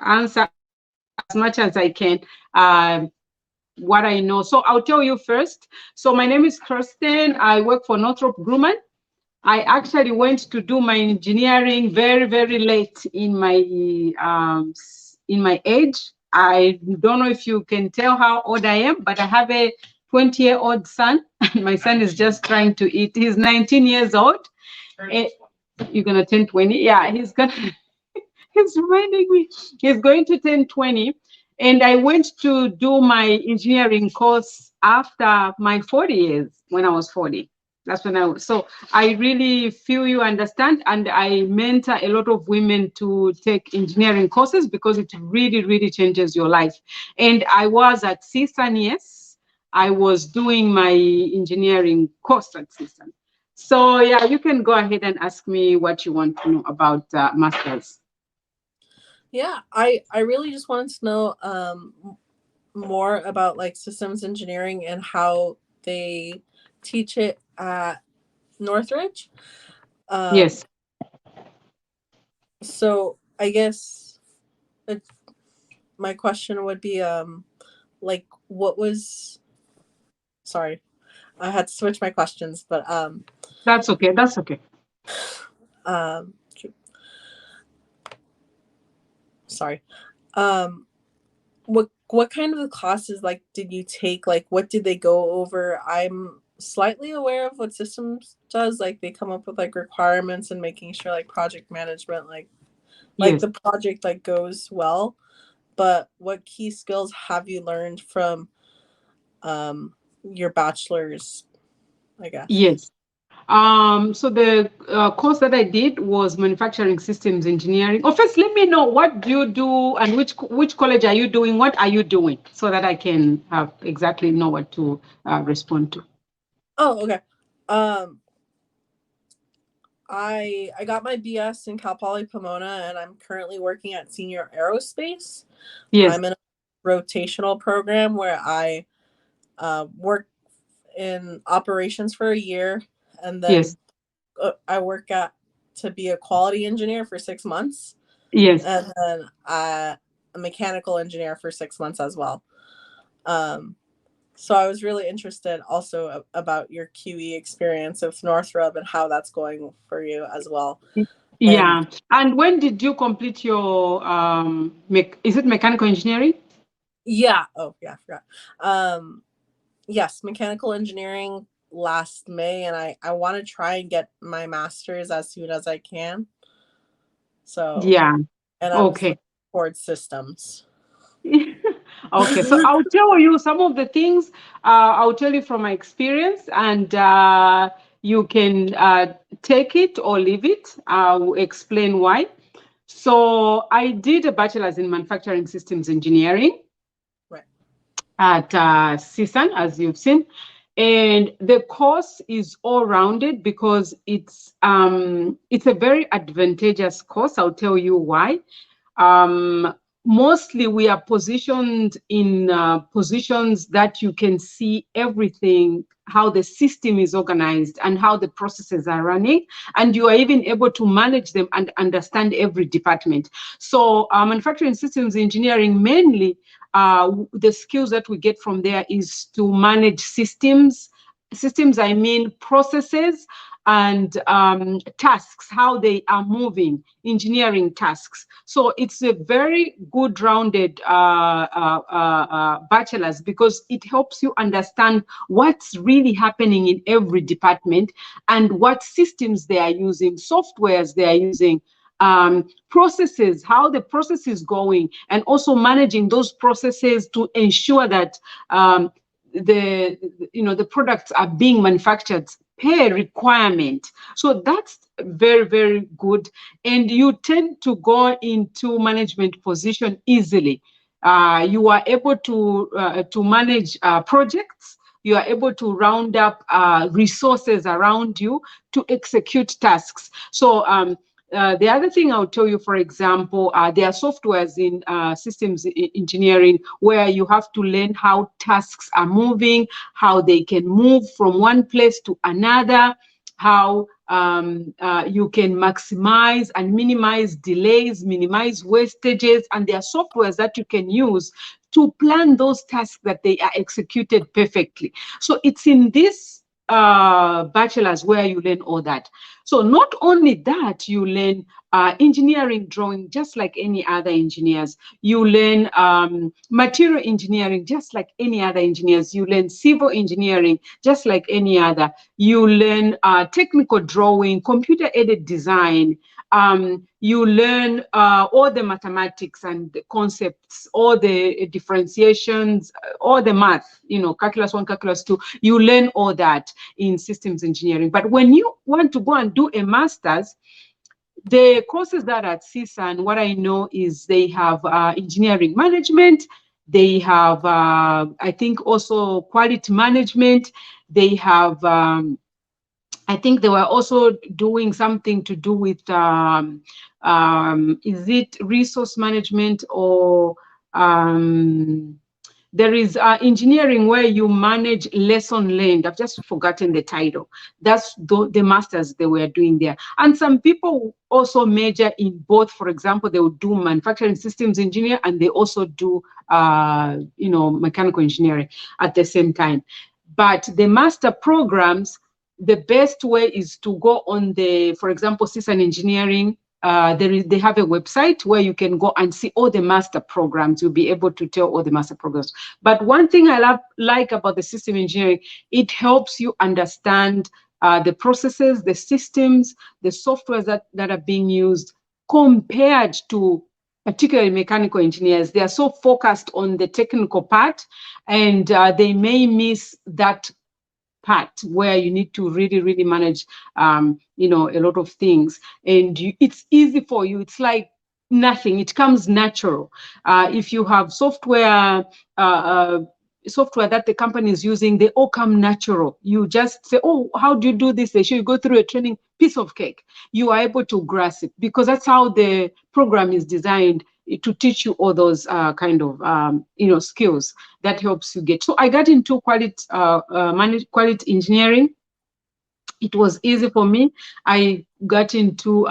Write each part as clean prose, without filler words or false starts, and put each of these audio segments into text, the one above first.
answer as much as I can what I know. So I'll tell you first. So my name is Kirsten. I work for Northrop Grumman. I actually went to do my engineering very, very late in my age. I don't know if you can tell how old I am, but I have a 20-year-old son, and my son is just trying to eat. He's 19 years old. Eh, You're gonna turn 20? Yeah, he's gonna. He's reminding me. He's going to turn 20, and I went to do my engineering course after my 40 years when I was 40. That's when I was. So I really feel you understand, and I mentor a lot of women to take engineering courses because it really, really changes your life. And I was at CSUN, yes. I was doing my engineering course at CSUN. So yeah, you can go ahead and ask me what you want to know about masters. Yeah, I really just wanted to know more about like systems engineering and how they teach it at Northridge. Um, Yes. so I guess it, my question would be like what was sorry, I had to switch my questions, but That's okay. That's okay. um sorry. Um what kind of classes like did you take? Like what did they go over? I'm slightly aware of what systems does. Like they come up with like requirements and making sure like project management like Yes. the project like goes well. But what key skills have you learned from um your bachelor's, I guess? Yes. So the course that I did was manufacturing systems engineering. Oh, first, let me know what do you do and which college are you doing? What are you doing so that I can exactly know what to respond to. Oh, okay. Um I got my BS in Cal Poly Pomona and I'm currently working at Senior Aerospace. Yes. I'm in a rotational program where I work in operations for a year and then Yes. I work at to be a quality engineer for 6 months Yes. and then a mechanical engineer for 6 months as well. Um, so I was really interested also about your QE experience with Northrop and how that's going for you as well. And Yeah. And when did you complete your is it mechanical engineering? yeah, oh yeah, I forgot. Um, yes, mechanical engineering last May, and I want to try and get my master's as soon as I can. So, Yeah. and I'm Okay. switching towards systems. Okay, so I'll tell you some of the things. I'll tell you from my experience, and you can take it or leave it. I'll explain why. So I did a bachelor's in manufacturing systems engineering Right. at CSUN, as you've seen. And the course is all rounded because it's a very advantageous course. I'll tell you why. Um, Mostly we are positioned in positions that you can see everything, how the system is organized and how the processes are running, and you are even able to manage them and understand every department. So manufacturing systems engineering, mainly the skills that we get from there is to manage systems, I mean processes and tasks, how they are moving, engineering tasks. So it's a very good rounded bachelor's because it helps you understand what's really happening in every department and what systems they are using, softwares they are using, processes, how the process is going, and also managing those processes to ensure that the products are being manufactured per requirement. So that's very, very good. And you tend to go into management position easily. You are able to manage projects. You are able to round up resources around you to execute tasks. So the other thing I'll tell you, for example, there are softwares in systems engineering where you have to learn how tasks are moving, how they can move from one place to another, how you can maximize and minimize delays, minimize wastages, and there are softwares that you can use to plan those tasks that they are executed perfectly. So it's in this bachelor's where you learn all that. So not only that, you learn engineering drawing just like any other engineers. You learn material engineering just like any other engineers. You learn civil engineering just like any other. You learn technical drawing, computer-aided design. You learn all the mathematics and the concepts, all the differentiations, all the math, calculus 1, calculus 2. You learn all that in systems engineering. But when you want to go and do a master's, the courses that are at CSUN, what I know is they have engineering management, they have, I think, also quality management, they have, I think they were also doing something to do with, is it resource management or, there is engineering where you manage lesson learned. I've just forgotten the title. That's the masters they were doing there. And some people also major in both. For example, they would do manufacturing systems engineer and they also do, mechanical engineering at the same time. But the master programs, the best way is to go on the, for example, CSUN engineering. They have a website where you can go and see all the master programs. You'll be able to tell all the master programs. But one thing I like about the system engineering, it helps you understand the processes, the systems, the softwares that are being used compared to particularly mechanical engineers. They are so focused on the technical part and they may miss that part where you need to really manage a lot of things, and it's easy for you. It's like nothing, it comes natural. If you have software that the company is using, they all come natural. You just say, oh, how do you do this? They show you go through a training, piece of cake. You are able to grasp it because that's how the program is designed, to teach you all those kind of skills that helps you get. So I got into quality engineering. It was easy for me. I got into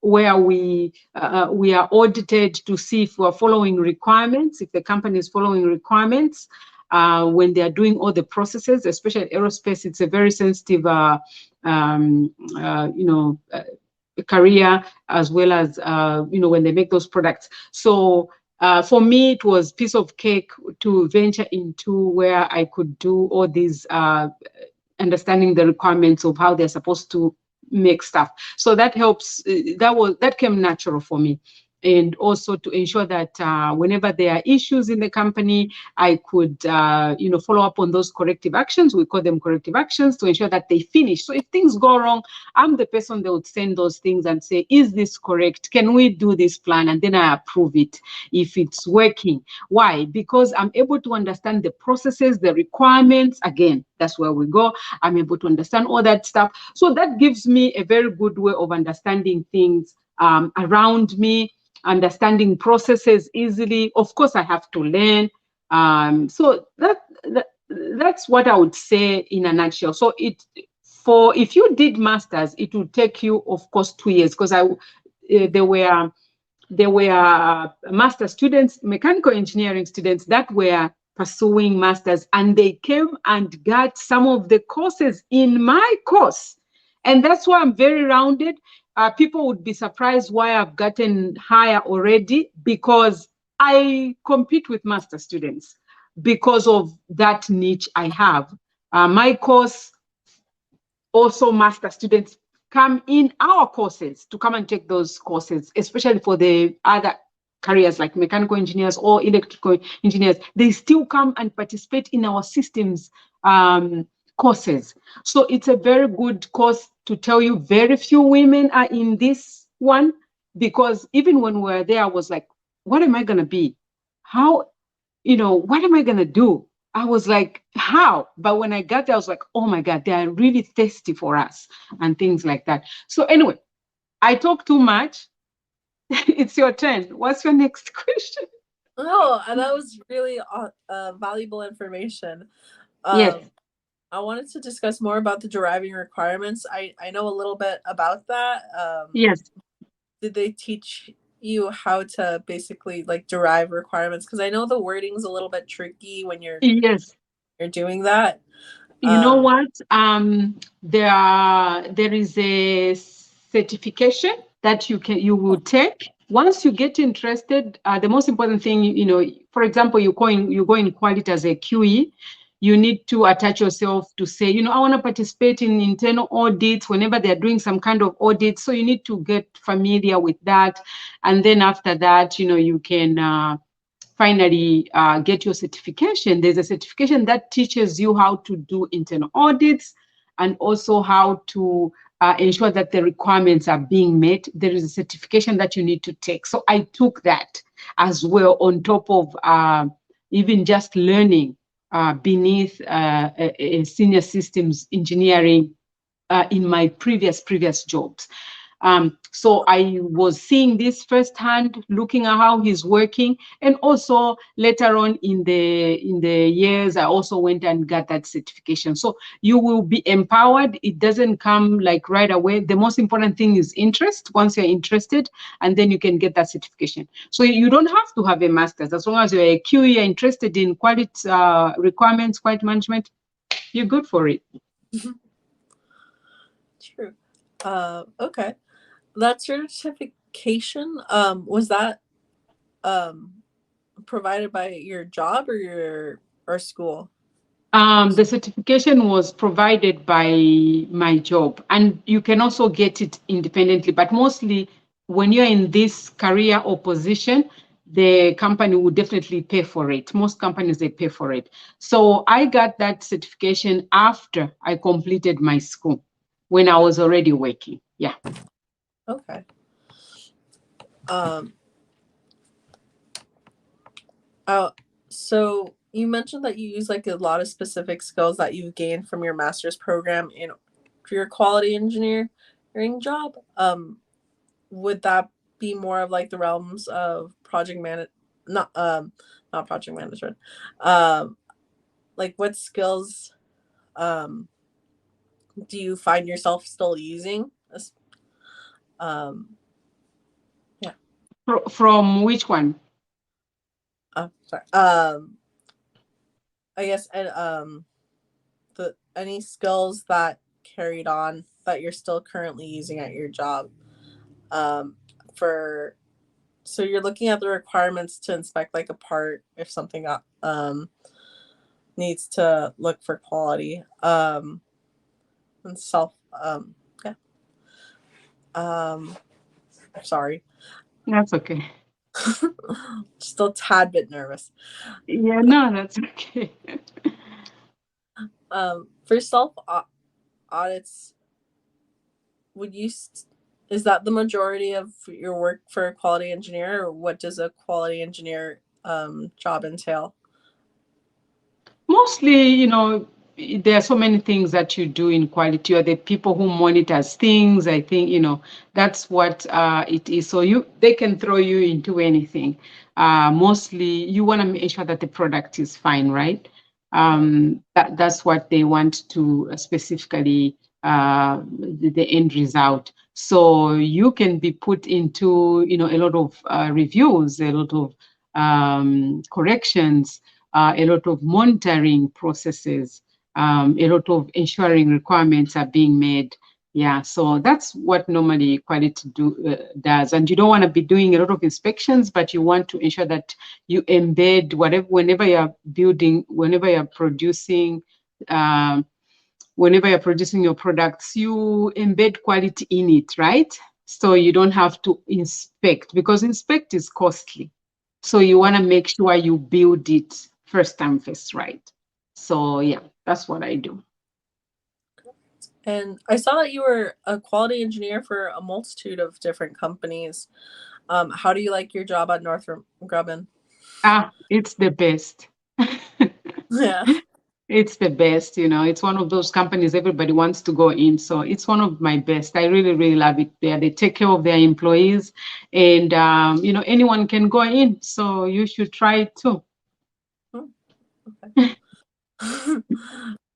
where we are audited to see if we are following requirements, if the company is following requirements when they are doing all the processes, especially aerospace. It's a very sensitive, career, as well as when they make those products. So for me, it was piece of cake to venture into where I could do all these understanding the requirements of how they're supposed to make stuff. So that helps. That came natural for me. And also to ensure that whenever there are issues in the company, I could, follow up on those corrective actions. We call them corrective actions, to ensure that they finish. So if things go wrong, I'm the person that would send those things and say, is this correct? Can we do this plan? And then I approve it if it's working. Why? Because I'm able to understand the processes, the requirements. Again, that's where we go. I'm able to understand all that stuff. So that gives me a very good way of understanding things around me, understanding processes easily. Of course, I have to learn. So that's what I would say in a nutshell. So if you did masters, it would take you, of course, 2 years, because there were master students, mechanical engineering students that were pursuing masters, and they came and got some of the courses in my course. And that's why I'm very rounded. People would be surprised why I've gotten higher already, because I compete with master students because of that niche I have. My course, also master students come in our courses to come and take those courses, especially for the other careers like mechanical engineers or electrical engineers. They still come and participate in our systems courses. So it's a very good course. To tell you, very few women are in this one, because even when we were there, I was like, what am I going to be? How, what am I going to do? I was like, how? But when I got there, I was like, oh my God, they are really thirsty for us and things like that. So anyway, I talk too much. It's your turn. What's your next question? Oh, and that was really valuable information. Yes. I wanted to discuss more about the deriving requirements. I know a little bit about that. Yes. Did they teach you how to basically like derive requirements? Because I know the wording's a little bit tricky when you're Yes. doing that. You know what? There is a certification that you will take. Once you get interested, the most important thing, for example, you go in quality as a QE, you need to attach yourself to say, I want to participate in internal audits whenever they're doing some kind of audit. So you need to get familiar with that. And then after that, you can finally get your certification. There's a certification that teaches you how to do internal audits and also how to ensure that the requirements are being met. There is a certification that you need to take. So I took that as well on top of even just learning beneath a senior systems engineering in my previous jobs. So I was seeing this firsthand, looking at how he's working, and also later on in the years, I also went and got that certification. So you will be empowered. It doesn't come like right away. The most important thing is interest. Once you're interested, and then you can get that certification. So you don't have to have a master's. As long as you're a QE, you're interested in quality requirements, quality management, you're good for it. True. Okay. That certification, was that provided by your job or school? The certification was provided by my job, and you can also get it independently. But mostly, when you're in this career or position, the company will definitely pay for it. Most companies, they pay for it. So I got that certification after I completed my school, when I was already working. Yeah. Okay. So you mentioned that you use like a lot of specific skills that you've gained from your master's program for your quality engineering job. Would that be more of like the realms of not project management? Like what skills do you find yourself still using? Yeah. From which one? Sorry. I guess any skills that carried on that you're still currently using at your job. So you're looking at the requirements to inspect like a part if something needs to look for quality. And sorry. That's okay. Still a tad bit nervous. Yeah, no, that's okay. For self audits, is that the majority of your work for a quality engineer, or what does a quality engineer job entail? Mostly, there are so many things that you do in quality. You're the people who monitors things. I think, that's what it is. So they can throw you into anything. Mostly, you want to make sure that the product is fine, right? That's what they want to specifically, the end result. So you can be put into, a lot of reviews, a lot of corrections, a lot of monitoring processes, a lot of ensuring requirements are being made. Yeah, so that's what normally quality does. And you don't want to be doing a lot of inspections, but you want to ensure that you embed whenever you're building, whenever you're producing your products, you embed quality in it, right? So you don't have to inspect, because inspect is costly. So you want to make sure you build it first right. So yeah, that's what I do. And I saw that you were a quality engineer for a multitude of different companies. How do you like your job at Northrop Grumman? It's the best. Yeah. It's the best, it's one of those companies everybody wants to go in. So it's one of my best. I really, really love it there. They take care of their employees, and, anyone can go in. So you should try it too. Okay.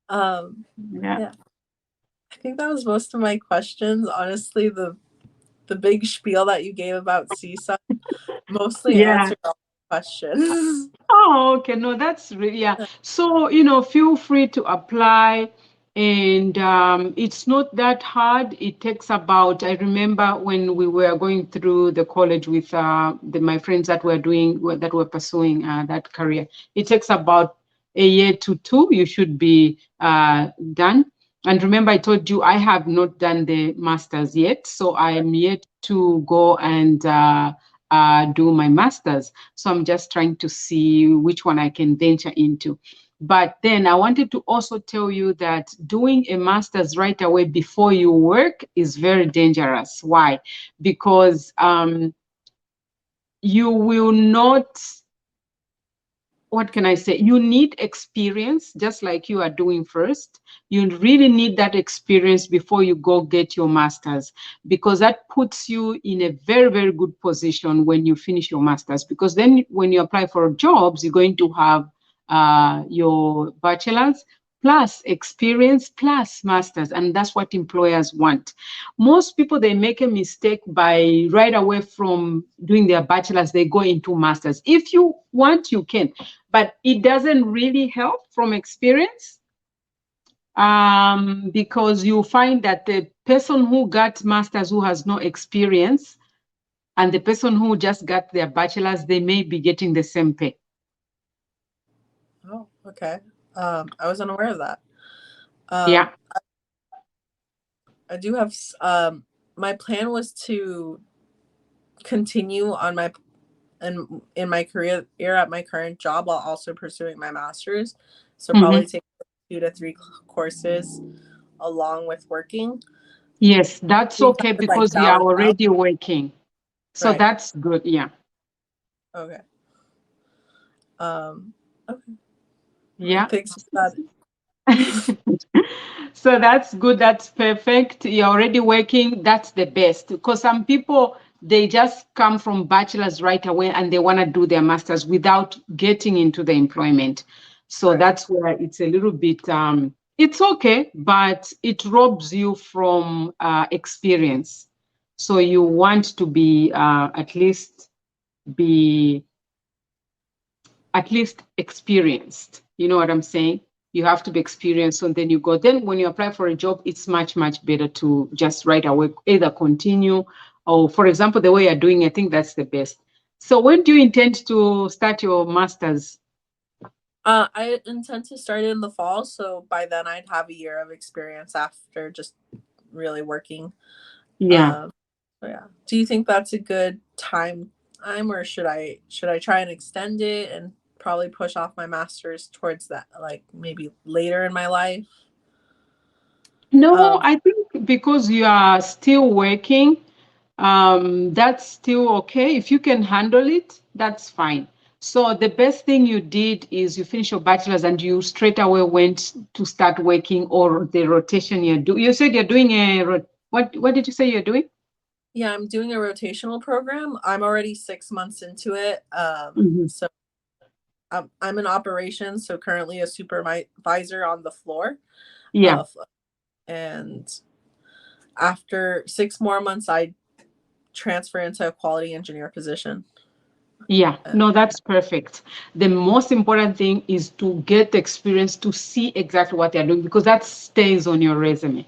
Yeah. Yeah, I think that was most of my questions. Honestly, the big spiel that you gave about CSUN mostly Yeah. answered all my questions. Oh, okay. No, that's really, yeah. So, feel free to apply. And it's not that hard. It takes about, I remember when we were going through the college with my friends that were pursuing that career, it takes about a year to two. You should be done. And remember, I told you I have not done the master's yet. So I am yet to go and do my master's. So I'm just trying to see which one I can venture into. But then I wanted to also tell you that doing a master's right away before you work is very dangerous. Why? Because you will not, what can I say? You need experience, just like you are doing first. You really need that experience before you go get your master's, because that puts you in a very, very good position when you finish your master's. Because then when you apply for jobs, you're going to have your bachelor's plus experience plus master's, and that's what employers want. Most people, they make a mistake by right away from doing their bachelor's, they go into master's. If you want, you can, but it doesn't really help from experience, because you find that the person who got master's who has no experience and the person who just got their bachelor's, they may be getting the same pay. Oh, okay. I was unaware of that. Yeah. I do have my plan was to continue on my in my career at my current job while also pursuing my master's. So probably take 2 to 3 courses along with working. Yes, that's Think okay that could, like, because you are balance out. already working. So Right. that's good. Yeah. Okay. Okay. Yeah. Thanks for that. So that's good. That's perfect. You're already working. That's the best. Because some people, they just come from bachelor's right away and they want to do their master's without getting into the employment. So Right. that's where it's a little bit, it's okay, but it robs you from experience. So you want to be be at least experienced. You know what I'm saying? You have to be experienced, and then you go. Then when you apply for a job, it's much, much better to just right away either continue or, for example, the way you're doing, I think that's the best. So when do you intend to start your master's? I intend to start it in the fall, so by then I'd have a year of experience after just really working. Yeah. So yeah. Do you think that's a good time, or should I try and extend it and probably push off my master's towards that, like maybe later in my life? No, I think because you are still working, that's still okay. If you can handle it, that's fine. So the best thing you did is you finish your bachelor's and you straight away went to start working, or the rotation you do. You said you're doing what did you say you're doing? Yeah, I'm doing a rotational program. I'm already 6 months into it. Mhm. So I'm in operations, so currently a supervisor on the floor. Yeah. And after 6 more months, I transfer into a quality engineer position. Yeah, no, that's perfect. The most important thing is to get the experience to see exactly what they're doing, because that stays on your resume.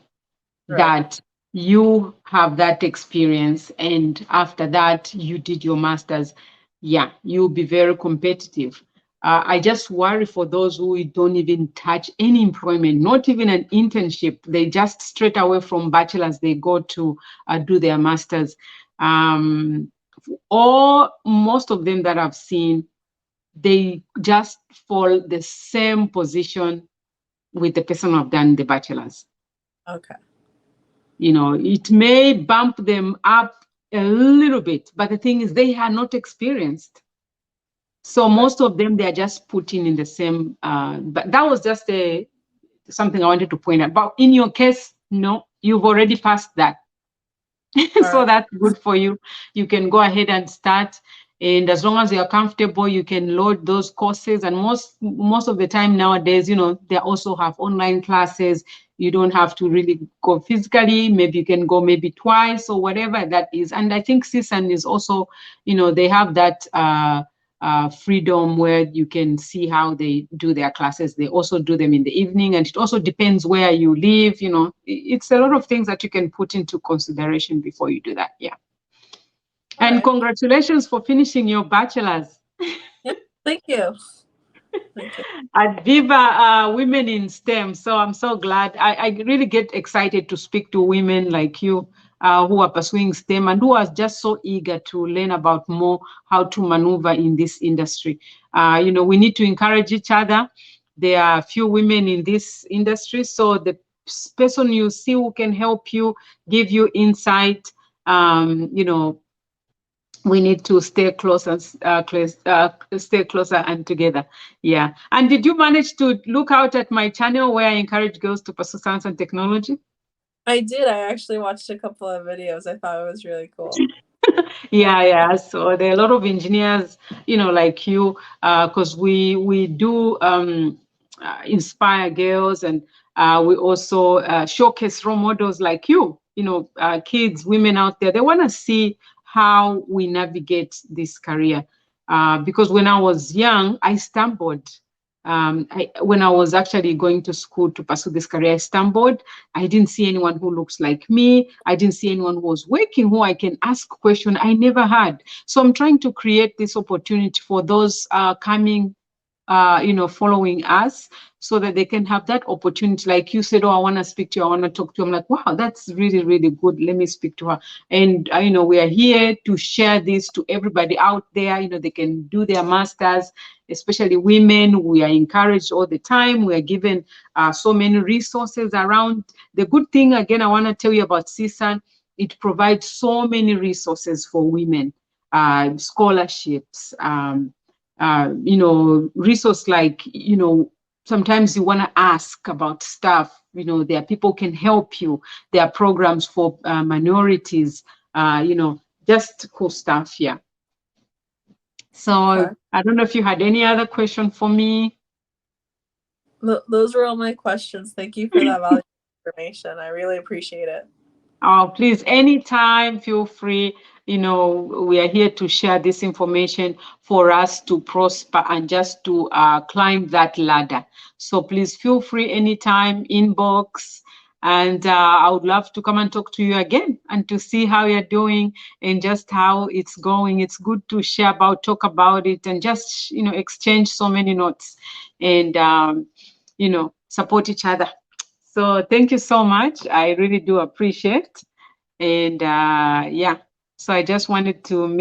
Right. That you have that experience, and after that you did your master's. Yeah, you'll be very competitive. I just worry for those who don't even touch any employment, not even an internship. They just straight away from bachelor's they go to do their master's. Or most of them that I've seen, they just fall the same position with the person who have done the bachelor's. Okay. It may bump them up a little bit, but the thing is they are not experienced. So Right. most of them, they are just putting in the same, but that was just something I wanted to point out. But in your case, no, you've already passed that. All So right. that's good for you. You can go ahead and start. And as long as you're comfortable, you can load those courses. And most of the time nowadays, they also have online classes. You don't have to really go physically. Maybe you can go maybe twice or whatever that is. And I think CSUN is also, they have that freedom where you can see how they do their classes. They also do them in the evening, and it also depends where you live. It's a lot of things that you can put into consideration before you do that. Yeah. And congratulations for finishing your bachelor's. Yeah, thank you. Thank you. At Viva Women in STEM. So I'm so glad. I really get excited to speak to women like you who are pursuing STEM and who are just so eager to learn about more how to maneuver in this industry. We need to encourage each other. There are a few women in this industry. So the person you see who can help you, give you insight, we need to stay close and stay closer and together. Yeah. And did you manage to look out at my channel where I encourage girls to pursue science and technology? I did. I actually watched a couple of videos. I thought it was really cool. Yeah. So there are a lot of engineers, like you, because we do inspire girls, and we also showcase role models like you, kids, women out there. They want to see how we navigate this career. Because when I was young, I stumbled. When I was actually going to school to pursue this career, I stumbled. I didn't see anyone who looks like me. I didn't see anyone who was working, who I can ask questions. I never had. So I'm trying to create this opportunity for those coming, following us, so that they can have that opportunity. Like you said, I want to speak to you, I want to talk to you. I'm like, wow, that's really, really good. Let me speak to her. And, we are here to share this to everybody out there. They can do their masters, especially women. We are encouraged all the time. We are given so many resources around. The good thing, again, I want to tell you about CSUN, it provides so many resources for women, scholarships, resource like, sometimes you want to ask about stuff, there are people can help you. There are programs for minorities, just cool stuff. Yeah. So Okay. I don't know if you had any other question for me. Those were all my questions. Thank you for that valuable information. I really appreciate it. Oh, please, anytime, feel free. We are here to share this information for us to prosper and just to climb that ladder. So please feel free anytime, inbox. And I would love to come and talk to you again and to see how you're doing and just how it's going. It's good to share talk about it, and just, exchange so many notes and, support each other. So thank you so much. I really do appreciate. And yeah, so I just wanted to make